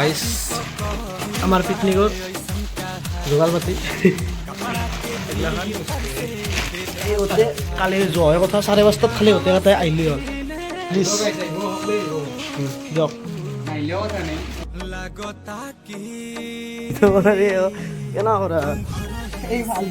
Guys আমার পিকনিকর যোগাল পাতি কালি যোৱাৰ কথা 5:30 খালি হতে হতে আইলি হল প্লিজ যাওক লাগতা কি তোরে কেনা হরা এই ভাল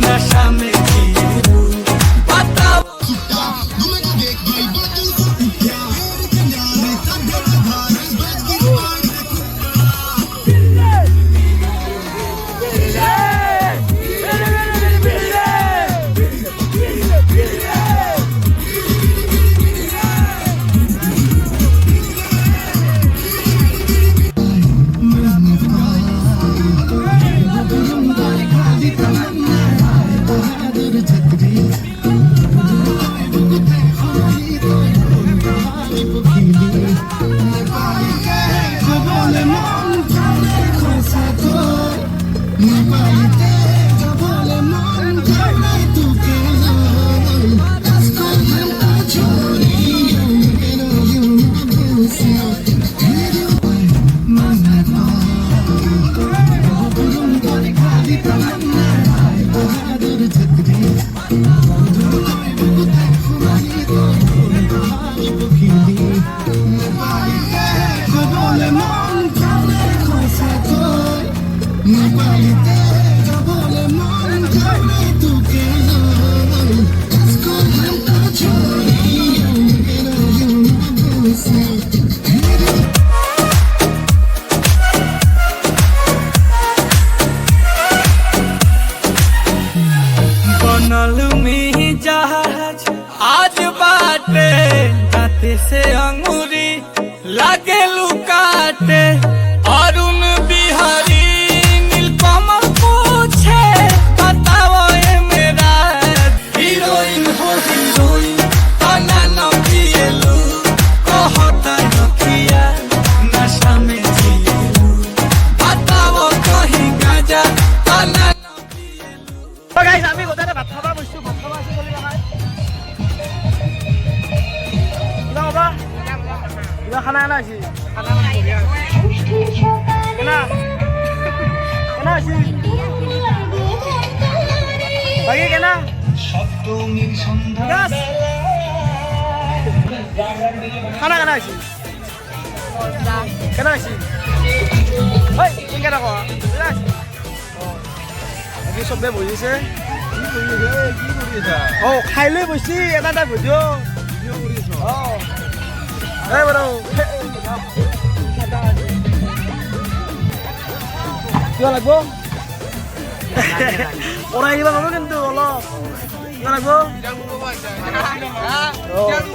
नशा में आज बाटे दाते से अंगूरी लागे लुकाटे अरुण बिहारी नीलकमल पूछे बताओ ये मेरा हीरोइन हो हीरोइन तना न पिएलू कहता नखिया नशा में जिएलू बताओ कहीं गाजा तना न पिएलू तो गाइस আমি কোথায় ভাত খাবা বসছি ভাত খাবা আছে বলি না খানা আনা আছি কেনা কেনা আছি বাকি কেনা খানা কেনা আছি কেনা আছি কেনা বাকি চবে বহিছে খাই লৈ বসছি এটা এটা ভিডিঅ' Hey bro, क्या लगबो? ओरा इबा कब किन्तु ओलो क्या लगबो? जागु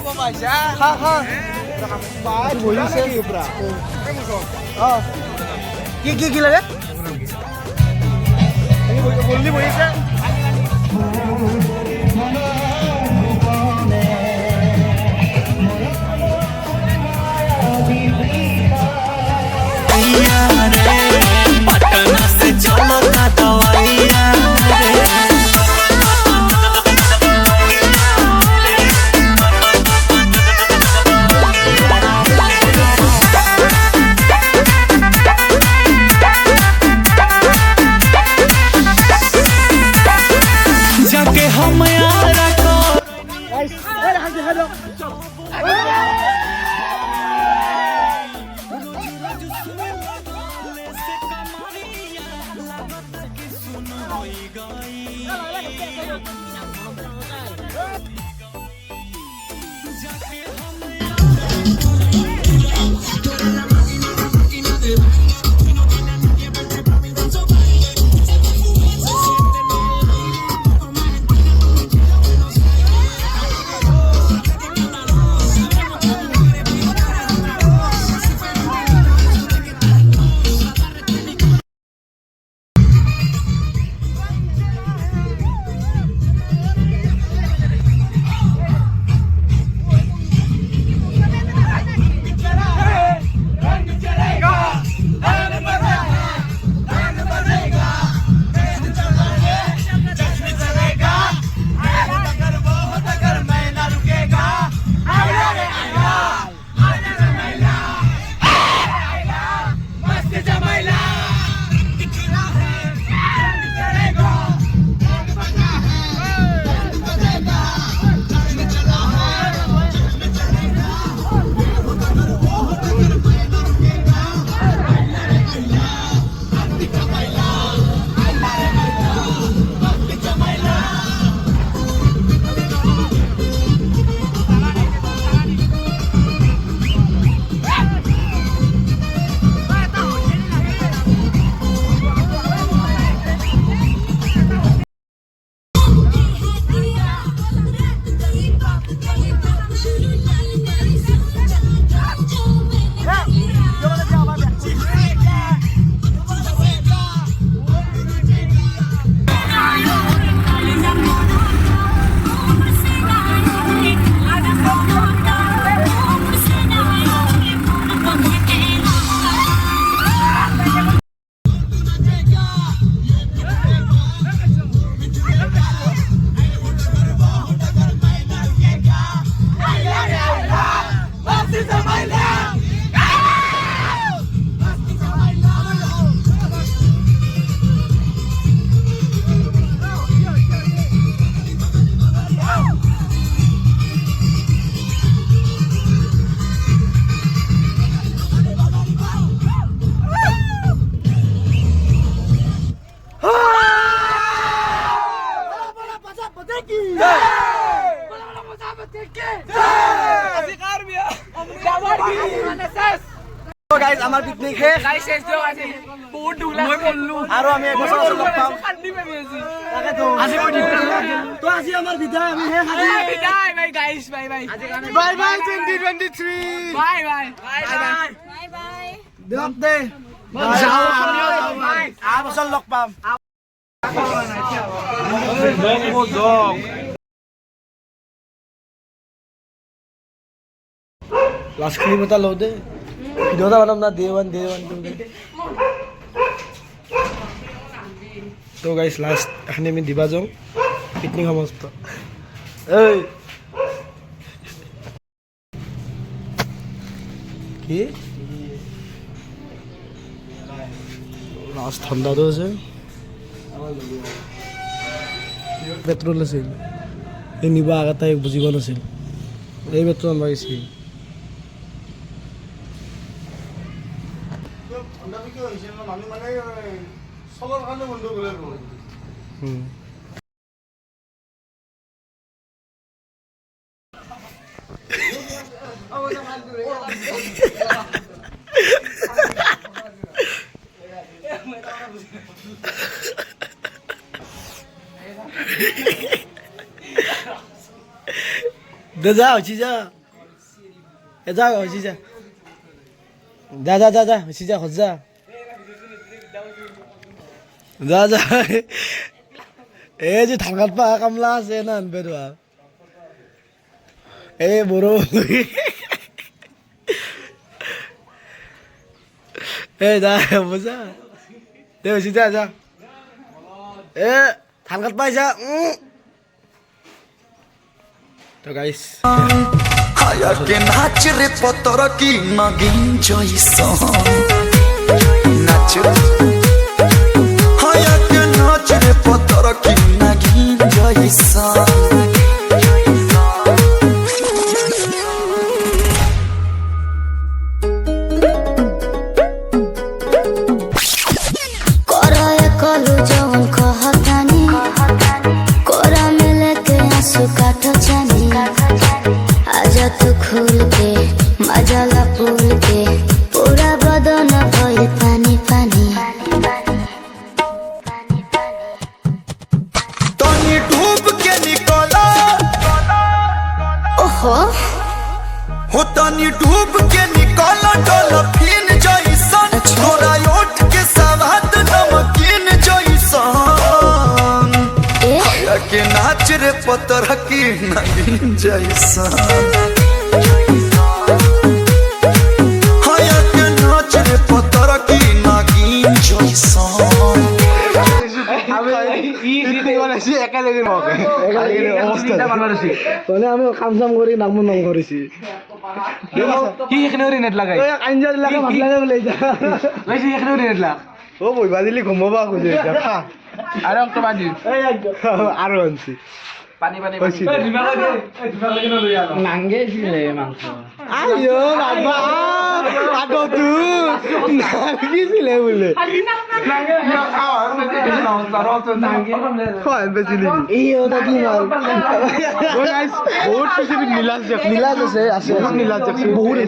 बाबाजा खा खा बाहर बोली से उपरा हां की लगे? बोलली बोली से पटना से चलो ना दवाइया जाके हम यारा को গাইজ আমাৰ পিকনিক শেষ আৰু আমি এক বছৰ লগ পাম আজি তো আজি আমাৰ বিদায় আমি শেষ আজি বাই বাই 2023 বাই বাই দিয়ক দে আহা বছৰ লগ পাম লাষ্ট ক্লিপ এটা লওঁ দে ভিডিঅ' এটা বনাম না ডে ওৱান তো গাইছ লাষ্ট এখানে আমি দিবা যাওঁ পিকনিক সমস্ত এই কি লাষ্ট ঠাণ্ডাটো আছে পেট্ৰল আছিল এই নিবা আগত তাই বুজিব নাছিল এই পেট্ৰল আনবা গৈছিল যা হচ্ছে যা যা হচ্ছে যা হচ্ছে যা হচ্ছে যা এই যে ধান কাটবা কামলা আছে না আনবে তো এই বড় এই যা বুঝা দে হচ্ছে যা এ ধান কাটবা যা তো গাইস হায়াকে নাচ রে পতর কি নগিন জয়সন নাচ হায়াকে নাচ রে পতর কি নগিন জয়সন কোরায় কলু যখন কহতানি কোরা মেলে কে आंसू काटो जानी आजा तू खुल के मजाला पुल के पूरा बदन भइल पानी पानी तनी डूब के निकला ओहो हो तनी डूब के निकला डॉल्फिन जैसन तोरा ओठ के सवाद नमकीन जैसन ए के नाच रे पतर की नगीन जैसन हाया के नाच रे पतर की नगीन जैसन আমি কাম চাম কৰি নাম নাম কৰিছি ও বইবা দিলি ঘুমাবা খুঁজে আৰু আনছি আইও বাবা আগতো নাগিছিলে বোলে বহুত পৃথিৱীত নীলাজ আছে নীলাজ বহুত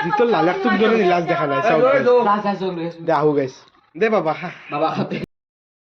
যিটোৰ লালেকটোক দৰে নীলাজ দেখা নাই চাওক দে আহো গাইছ দে বাবা